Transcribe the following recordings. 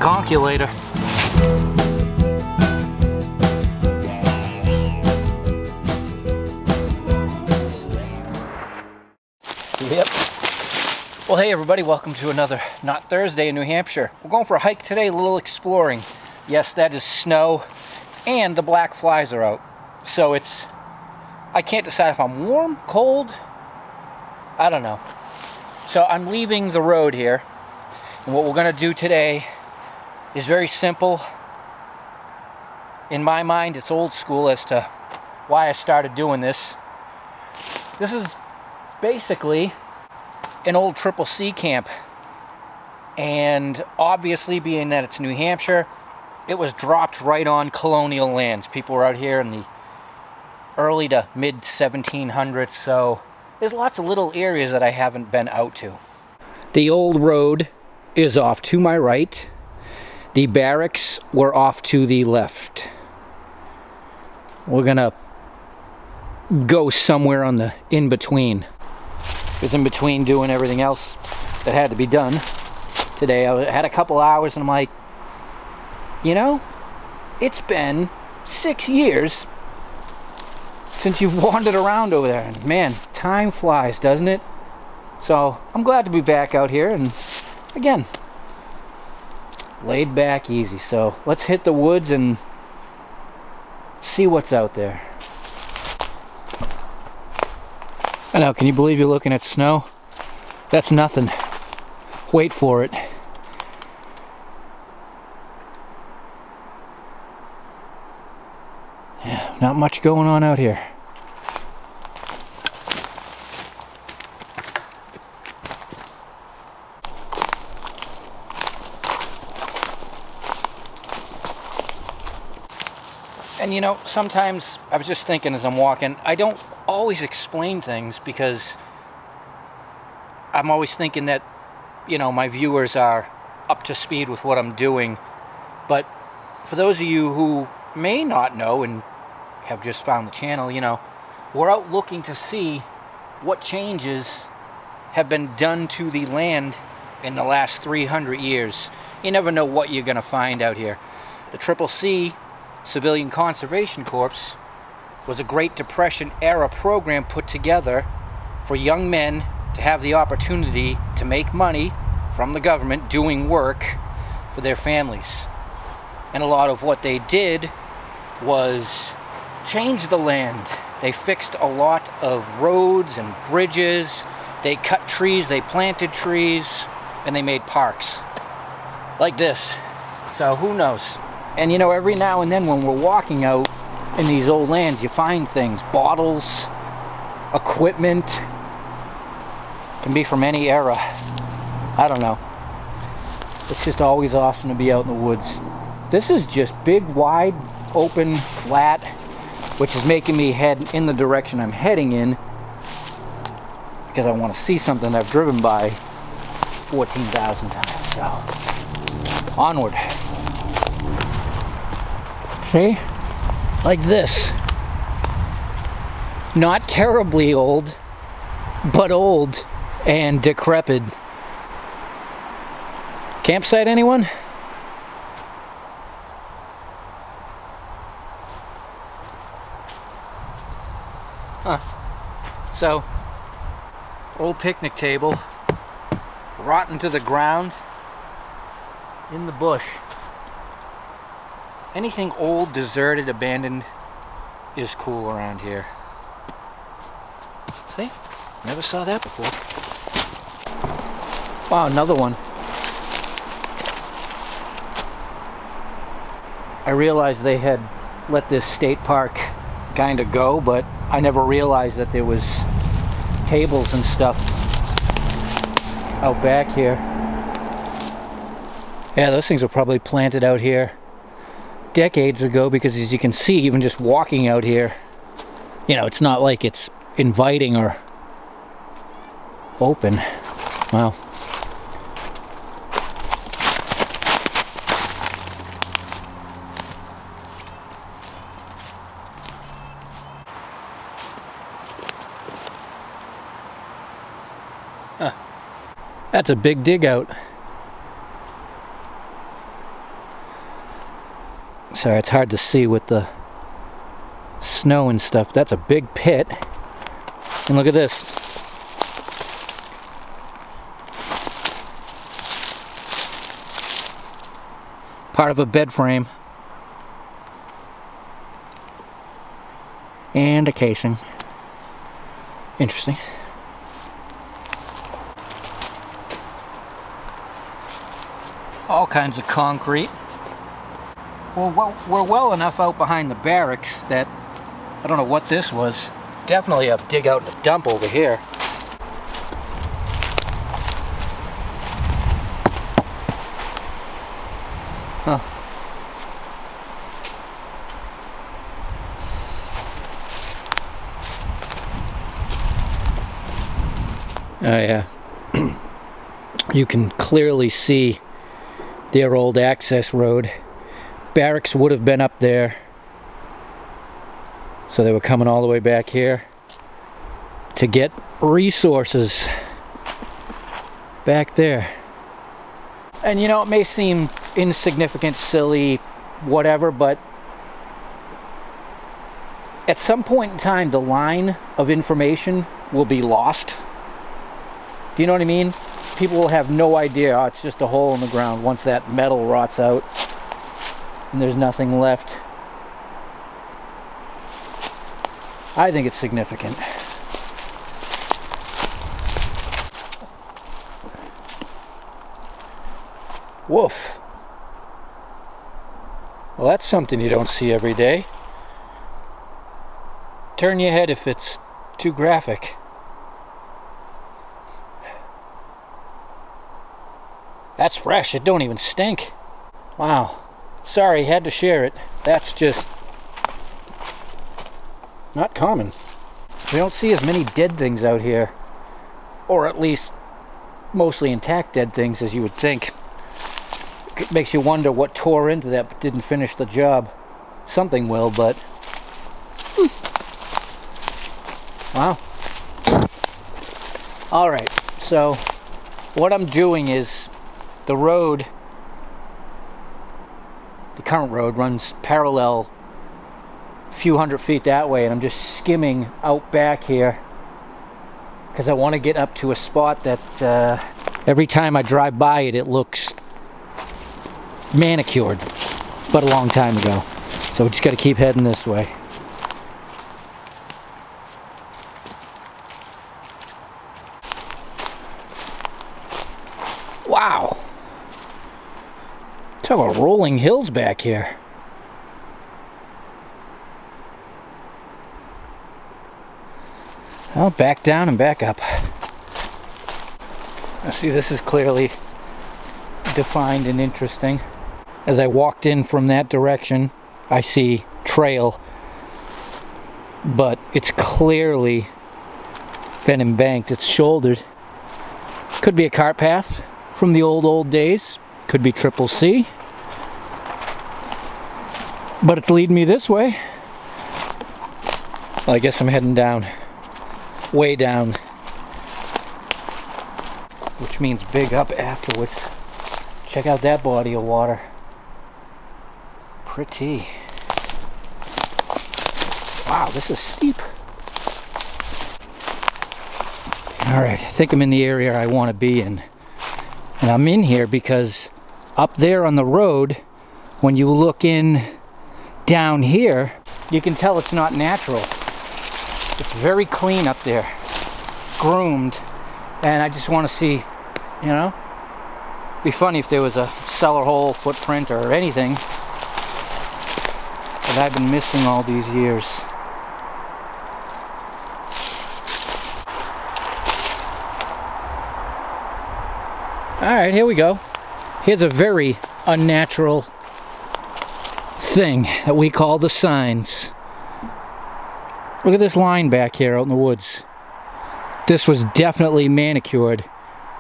Gonkulator. Yep. Well, hey everybody, welcome to another Not Thursday in New Hampshire. We're going for a hike today, a little exploring. Yes, that is snow, and the black flies are out. So I can't decide if I'm warm, cold, I don't know. So I'm leaving the road here, and what we're gonna do today is very simple. In my mind, it's old school as to why I started doing this. This is basically an old CCC camp, and obviously being that it's New Hampshire, it was dropped right on colonial lands. People were out here in the early to mid 1700s, so there's lots of little areas that I haven't been out to. The old road is off to my right. The barracks were off to the left. We're gonna go somewhere on the in-between. Because in between doing everything else that had to be done today, I had a couple hours and I'm like, you know, it's been 6 years since you've wandered around over there, and man, time flies, doesn't it? So I'm glad to be back out here, and again, laid back, easy. So let's hit the woods and see what's out there. I know, can you believe you're looking at snow? That's nothing. Wait for it. Yeah, not much going on out here. And you know, sometimes I was just thinking as I'm walking, I don't always explain things because I'm always thinking that, you know, my viewers are up to speed with what I'm doing. But for those of you who may not know and have just found the channel, you know, we're out looking to see what changes have been done to the land in the last 300 years. You never know what you're going to find out here. The CCC Civilian Conservation Corps was a Great Depression era program put together for young men to have the opportunity to make money from the government doing work for their families. And a lot of what they did was change the land. They fixed a lot of roads and bridges, they cut trees, they planted trees, and they made parks like this. So who knows? And you know, every now and then when we're walking out in these old lands, you find things, bottles, equipment, can be from any era. I don't know. It's just always awesome to be out in the woods. This is just big, wide, open, flat, which is making me head in the direction I'm heading in because I want to see something I've driven by 14,000 times. So, onward. See? Like this. Not terribly old, but old and decrepit. Campsite, anyone? Huh. So, old picnic table, rotten to the ground, in the bush. Anything old, deserted, abandoned is cool around here. See? Never saw that before. Wow, another one. I realized they had let this state park kind of go, but I never realized that there was tables and stuff out back here. Yeah, those things were probably planted out here decades ago, because as you can see, even just walking out here, you know, it's not like it's inviting or open. Wow. Huh. That's a big dig out. Sorry, it's hard to see with the snow and stuff. That's a big pit. And look at this. Part of a bed frame. And a casing. Interesting. All kinds of concrete. Well, we're well enough out behind the barracks that I don't know what this was. Definitely a dig out and a dump over here. Huh. Oh yeah. You can clearly see their old access road. Barracks would have been up there, so they were coming all the way back here to get resources back there. And you know, it may seem insignificant, silly, whatever, but at some point in time the line of information will be lost. Do you know what I mean? People will have no idea, oh, it's just a hole in the ground once that metal rots out and there's nothing left. I think it's significant. Woof. Well, that's something you don't see every day. Turn your head if it's too graphic. That's fresh, it don't even stink. Wow. Sorry, had to share it. That's just not common. We don't see as many dead things out here. Or at least mostly intact dead things as you would think. It makes you wonder what tore into that but didn't finish the job. Something will, but... Wow. Alright, so what I'm doing is the road, the current road runs parallel a few hundred feet that way, and I'm just skimming out back here because I want to get up to a spot that every time I drive by it, it looks manicured, but a long time ago. So we just got to keep heading this way. Wow. Talk about rolling hills back here. Well, back down and back up. Now see, this is clearly defined and interesting. As I walked in from that direction, I see trail, but it's clearly been embanked. It's shouldered. Could be a cart path from the old days. Could be CCC. But it's leading me this way. Well, I guess I'm heading down. Way down. Which means big up afterwards. Check out that body of water. Pretty. Wow, this is steep. Alright, I think I'm in the area I want to be in. And I'm in here because up there on the road, when you look in down here, you can tell it's not natural. It's very clean up there. Groomed. And I just want to see, you know, it'd be funny if there was a cellar hole footprint or anything that I've been missing all these years. Alright, here we go. Here's a very unnatural thing that we call the signs. Look at this line back here out in the woods. This was definitely manicured.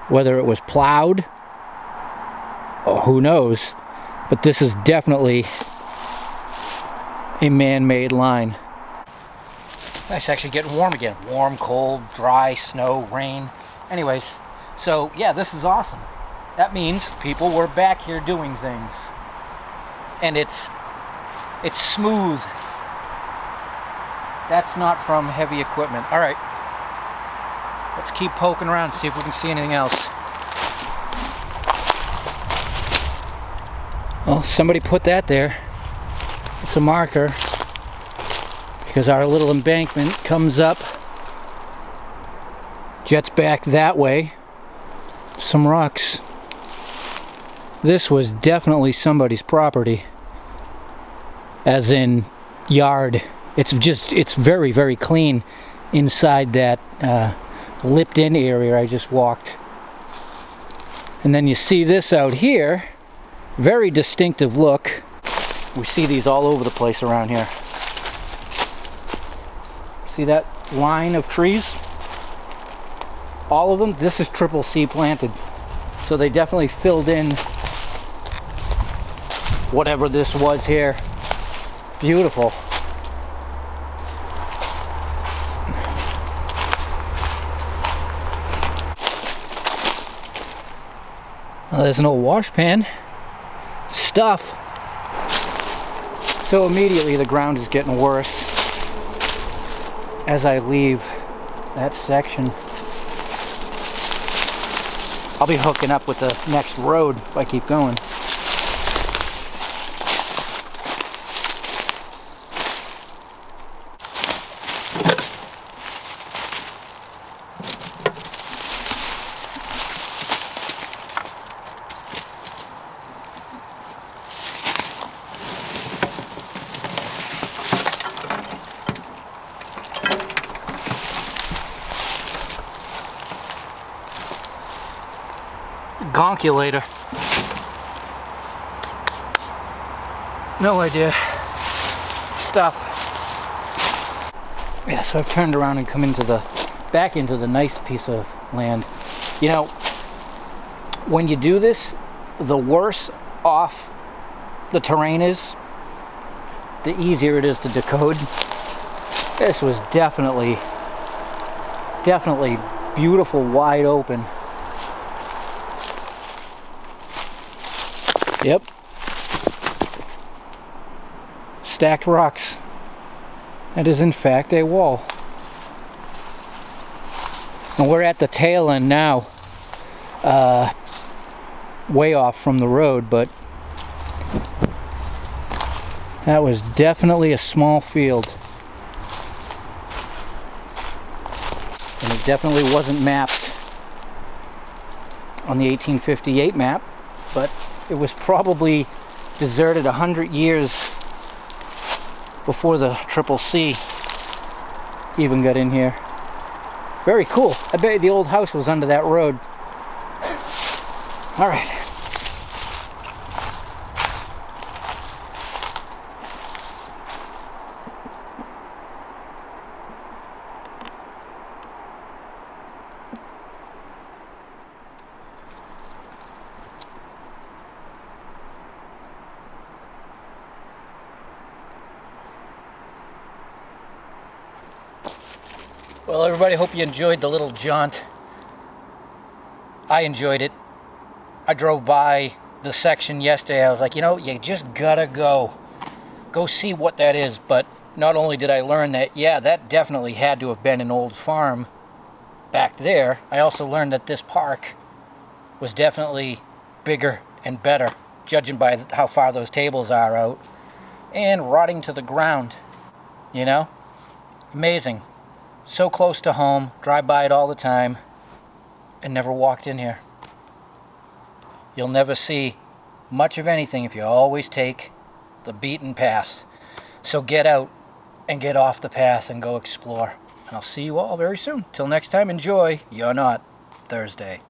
Whether it was plowed, or who knows, but this is definitely a man-made line. It's actually getting warm again. Warm, cold, dry, snow, rain. Anyways, so yeah, this is awesome. That means people were back here doing things. And it's It's smooth. That's not from heavy equipment. All right, let's keep poking around, see if we can see anything else. Well, somebody put that there. It's a marker because our little embankment comes up, jets back that way. Some rocks. This was definitely somebody's property, as in yard. It's very, very clean inside that lipped in area I just walked. And then you see this out here, very distinctive look. We see these all over the place around here. See that line of trees? All of them, this is CCC planted. So they definitely filled in whatever this was here. Beautiful. Well, there's an old wash pan. Stuff. So immediately the ground is getting worse as I leave that section. I'll be hooking up with the next road if I keep going. Gonkulator. No idea. Stuff. Yeah, so I've turned around and come back into the nice piece of land. You know, when you do this, the worse off the terrain is, the easier it is to decode. This was definitely beautiful, wide open. Yep. Stacked rocks. That is in fact a wall. And we're at the tail end now. Way off from the road, but that was definitely a small field. And it definitely wasn't mapped on the 1858 map, but it was probably deserted 100 years before the CCC even got in here. Very cool. I bet the old house was under that road. All right. Well, everybody, hope you enjoyed the little jaunt. I enjoyed it. I drove by the section yesterday. I was like, you know, you just gotta go see what that is. But not only did I learn that, yeah, that definitely had to have been an old farm back there, I also learned that this park was definitely bigger and better, judging by how far those tables are out, and rotting to the ground. You know? Amazing. So close to home, drive by it all the time, and never walked in here. You'll never see much of anything if you always take the beaten path. So get out and get off the path and go explore. And I'll see you all very soon. Till next time, enjoy. You're not Thursday.